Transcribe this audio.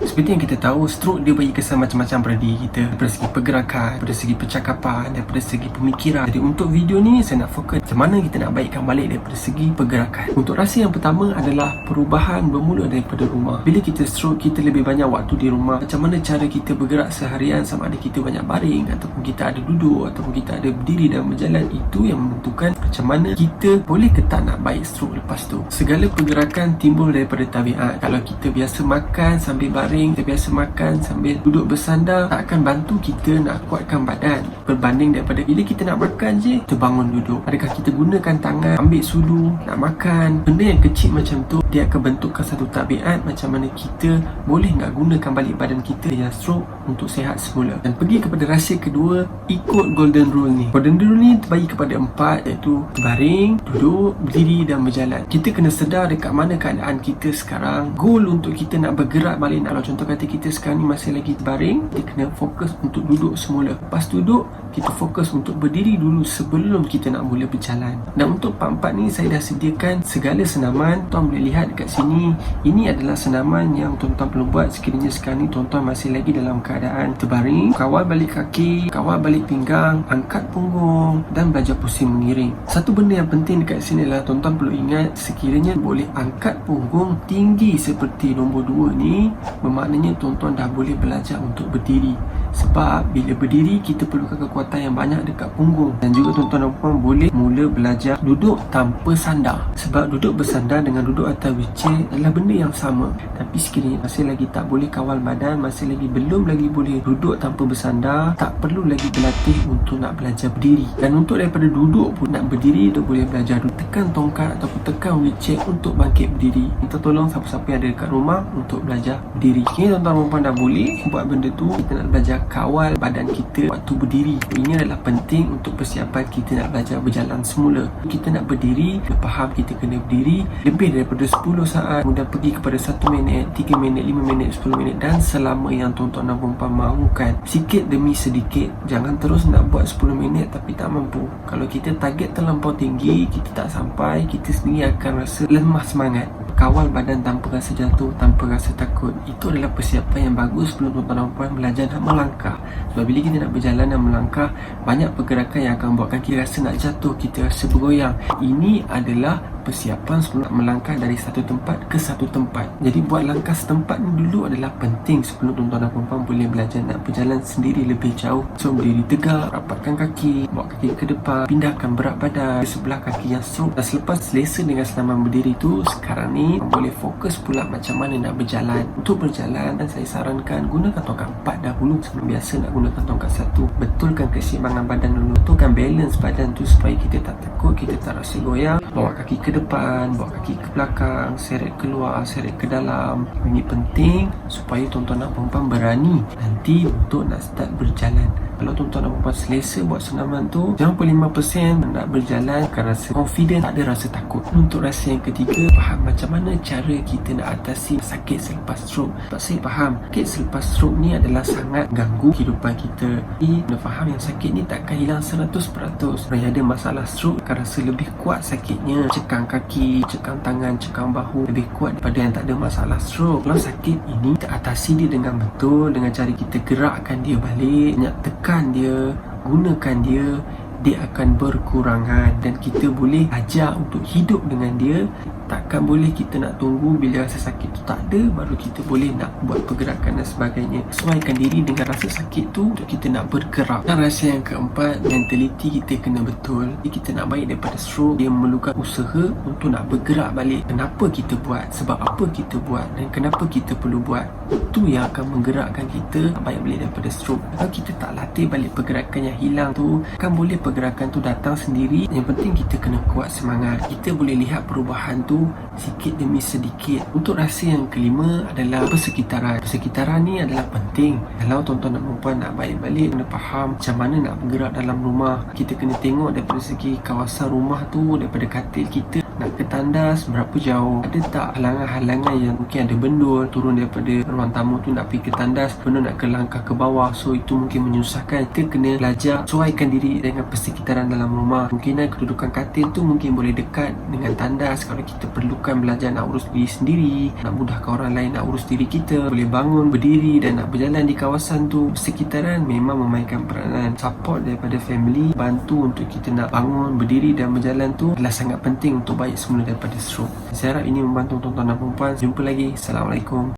Seperti yang kita tahu, stroke dia bagi kesan macam-macam pada diri kita, daripada segi pergerakan, daripada segi percakapan, daripada segi pemikiran. Jadi untuk video ni saya nak fokus macam mana kita nak baikkan balik daripada segi pergerakan. Untuk rasa yang pertama adalah perubahan bermula daripada rumah. Bila kita stroke, kita lebih banyak waktu di rumah. Macam mana cara kita bergerak seharian, sama ada kita banyak baring ataupun kita ada duduk ataupun kita ada berdiri dan berjalan, itu yang menentukan macam mana kita boleh ke tak nak baik stroke lepas tu. Segala pergerakan timbul daripada tabiat. Kalau kita biasa makan sambil baring, kita biasa makan sambil duduk bersandar, tak akan bantu kita nak kuatkan badan berbanding daripada bila kita nak makan je, kita bangun duduk. Adakah kita gunakan tangan ambil sudu nak makan? Benda yang kecil macam tu, dia akan bentukkan satu tabiat macam mana kita boleh nak gunakan balik badan kita yang stroke untuk sihat semula. Dan pergi kepada rahsia kedua, ikut golden rule ni. Golden rule ni terbagi kepada 4, iaitu baring, duduk, berdiri dan berjalan. Kita kena sedar dekat mana keadaan kita sekarang. Goal untuk kita nak bergerak balik, kalau contoh kata kita sekarang ni masih lagi baring, kita kena fokus untuk duduk semula. Lepas duduk, kita fokus untuk berdiri dulu sebelum kita nak mula berjalan. Dan untuk part-part ni saya dah sediakan segala senaman. Tuan boleh lihat dekat sini. Ini adalah senaman yang tuan-tuan perlu buat sekiranya sekarang ni tuan-tuan masih lagi dalam keadaan terbaring. Kawal balik kaki, kawal balik pinggang, angkat punggung dan belajar pusing mengiring. Satu benda yang penting dekat sini adalah tuan-tuan perlu ingat, sekiranya boleh angkat punggung tinggi seperti nombor 2 ni, bermaknanya tuan-tuan dah boleh belajar untuk berdiri. Sebab bila berdiri, kita perlukan kekuatan yang banyak dekat punggung. Dan juga tuan-tuan dan puan boleh mula belajar duduk tanpa sandar. Sebab duduk bersandar dengan duduk atas wheelchair adalah benda yang sama. Tapi sekiranya masih lagi tak boleh kawal badan, masih lagi belum lagi boleh duduk tanpa bersandar, tak perlu lagi berlatih untuk nak belajar berdiri. Dan untuk daripada duduk pun nak berdiri, tu boleh belajar duduk. Tekan tongkat ataupun tekan wheelchair untuk bangkit berdiri. Kita tolong siapa-siapa yang ada dekat rumah untuk belajar berdiri. Kini tuan-tuan dan puan dah boleh buat benda tu, kita nak belajar kawal badan kita waktu berdiri. Ini adalah penting untuk persiapan kita nak belajar berjalan semula. Kita nak berdiri, kita faham kita kena berdiri lebih daripada 10 saat, kemudian pergi kepada 1 minit, 3 minit, 5 minit, 10 minit dan selama yang tuan-tuan dan puan mahukan. Sikit demi sedikit. Jangan terus nak buat 10 minit tapi tak mampu. Kalau kita target terlampau tinggi, kita tak sampai, kita sendiri akan rasa lemah semangat. Kawal badan tanpa rasa jatuh, tanpa rasa takut, itu adalah persiapan yang bagus sebelum tuan-tuan dan puan belajar nak melangkah. Sebab bila kita nak berjalan dan melangkah, banyak pergerakan yang akan buatkan kita rasa nak jatuh, kita rasa bergoyang. Ini adalah persiapan sebelum nak melangkah dari satu tempat ke satu tempat. Jadi buat langkah setempat ni dulu adalah penting sebelum tuan-tuan dan puan boleh belajar nak berjalan sendiri lebih jauh. So berdiri tegak, rapatkan kaki, bawa kaki ke depan, pindahkan berat badan ke sebelah kaki yang stroke. Dan selepas selesa dengan senaman berdiri tu, sekarang ni boleh fokus pula macam mana nak berjalan. Untuk berjalan, dan saya sarankan gunakan tongkat 4 dahulu sebelum biasa nak gunakan tongkat 1. Betulkan keseimbangan badan dulu, betulkan balance badan tu supaya kita tak takut, kita tak rasa goyang. Bawa kaki ke depan, bawa kaki ke belakang, seret keluar, seret ke dalam. Ini penting supaya tuan-tuan dan puan berani nanti untuk nak start berjalan. Kalau tuan-tuan dan puan selesa buat senaman tu, 95% nak berjalan akan rasa confident, tak ada rasa takut. Untuk rasa yang ketiga, faham macam mana cara kita nak atasi sakit selepas stroke. Sebab saya faham, sakit selepas stroke ni adalah sangat ganggu kehidupan kita. Jadi, kena faham yang sakit ni takkan hilang 100%. Orang yang ada masalah stroke akan rasa lebih kuat sakitnya. Cekang kaki, cekang tangan, cekang bahu lebih kuat daripada yang tak ada masalah stroke. Kalau sakit ini, kita atasi dia dengan betul, dengan cara kita gerakkan dia balik, banyak tekan dia, gunakan dia akan berkurangan dan kita boleh ajar untuk hidup dengan dia. Takkan boleh kita nak tunggu bila rasa sakit tu tak ada baru kita boleh nak buat pergerakan dan sebagainya. Sesuaikan diri dengan rasa sakit tu untuk kita nak bergerak. Dan rasa yang keempat, mentaliti kita kena betul. Jadi kita nak baik daripada stroke, dia memerlukan usaha untuk nak bergerak balik. Kenapa kita buat, sebab apa kita buat dan kenapa kita perlu buat. Itu yang akan menggerakkan kita nak baik balik daripada stroke. Kalau kita tak latih balik pergerakan yang hilang tu, kan boleh pergerakan tu datang sendiri. Yang penting kita kena kuat semangat. Kita boleh lihat perubahan tu sikit demi sedikit. Untuk rasa yang kelima adalah persekitaran. Persekitaran ni adalah penting. Kalau tuan-tuan dan puan nak baik balik, kena faham macam mana nak bergerak dalam rumah. Kita kena tengok daripada segi kawasan rumah tu, daripada katil kita nak ke tandas berapa jauh, ada tak halangan-halangan yang mungkin ada bendul turun daripada ruang tamu tu nak pergi ke tandas, bendul nak ke langkah ke bawah, so itu mungkin menyusahkan. Kita kena belajar sesuaikan diri dengan persekitaran dalam rumah. Mungkinan kedudukan katil tu mungkin boleh dekat dengan tandas. Kalau kita kita perlukan belajar nak urus diri sendiri, nak mudahkan orang lain nak urus diri kita, boleh bangun, berdiri dan nak berjalan di kawasan tu sekitaran, memang memainkan peranan. Support daripada family, bantu untuk kita nak bangun, berdiri dan berjalan tu adalah sangat penting untuk baik semula daripada stroke. Saya harap ini membantu tuan-tuan dan puan-puan. Jumpa lagi. Assalamualaikum.